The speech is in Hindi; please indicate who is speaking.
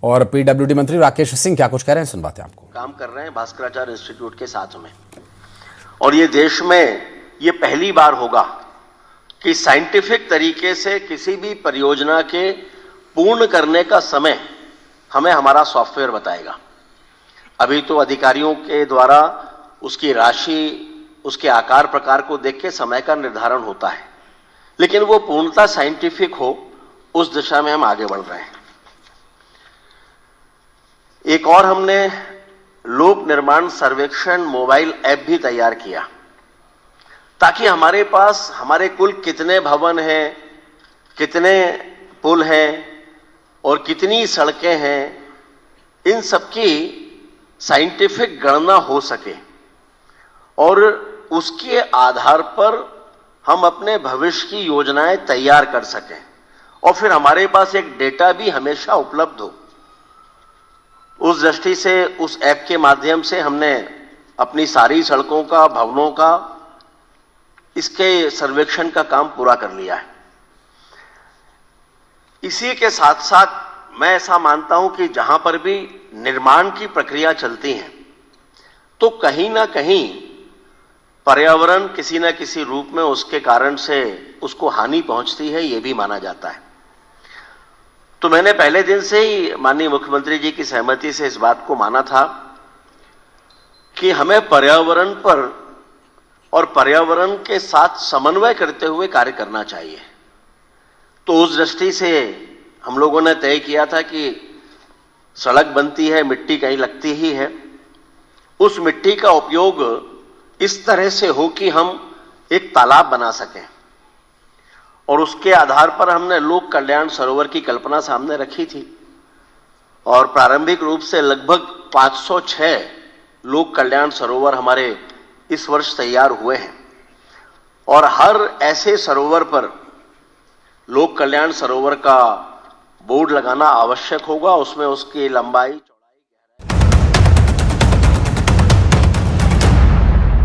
Speaker 1: और पीडब्ल्यूडी मंत्री राकेश सिंह क्या कुछ कह रहे हैं, सुनवाते हैं आपको।
Speaker 2: काम कर रहे हैं भास्कराचार्य इंस्टीट्यूट के साथ में, और ये देश में ये पहली बार होगा कि साइंटिफिक तरीके से किसी भी परियोजना के पूर्ण करने का समय हमें हमारा सॉफ्टवेयर बताएगा। अभी तो अधिकारियों के द्वारा उसकी राशि, उसके आकार प्रकार को देख के समय का निर्धारण होता है, लेकिन वो पूर्णतः साइंटिफिक हो, उस दिशा में हम आगे बढ़ रहे हैं। एक और हमने लोक निर्माण सर्वेक्षण मोबाइल ऐप भी तैयार किया, ताकि हमारे पास हमारे कुल कितने भवन हैं, कितने पुल हैं और कितनी सड़कें हैं, इन सबकी साइंटिफिक गणना हो सके और उसके आधार पर हम अपने भविष्य की योजनाएं तैयार कर सकें और फिर हमारे पास एक डेटा भी हमेशा उपलब्ध हो। उस दृष्टि से उस ऐप के माध्यम से हमने अपनी सारी सड़कों का, भवनों का, इसके सर्वेक्षण का काम पूरा कर लिया है। इसी के साथ साथ मैं ऐसा मानता हूं कि जहां पर भी निर्माण की प्रक्रिया चलती है तो कहीं ना कहीं पर्यावरण किसी न किसी रूप में उसके कारण से उसको हानि पहुंचती है, यह भी माना जाता है। तो मैंने पहले दिन से ही माननीय मुख्यमंत्री जी की सहमति से इस बात को माना था कि हमें पर्यावरण पर और पर्यावरण के साथ समन्वय करते हुए कार्य करना चाहिए। तो उस दृष्टि से हम लोगों ने तय किया था कि सड़क बनती है, मिट्टी कहीं लगती ही है, उस मिट्टी का उपयोग इस तरह से हो कि हम एक तालाब बना सकें, और उसके आधार पर हमने लोक कल्याण सरोवर की कल्पना सामने रखी थी और प्रारंभिक रूप से लगभग 506 लोक कल्याण सरोवर हमारे इस वर्ष तैयार हुए हैं। और हर ऐसे सरोवर पर लोक कल्याण सरोवर का बोर्ड लगाना आवश्यक होगा, उसमें उसकी लंबाई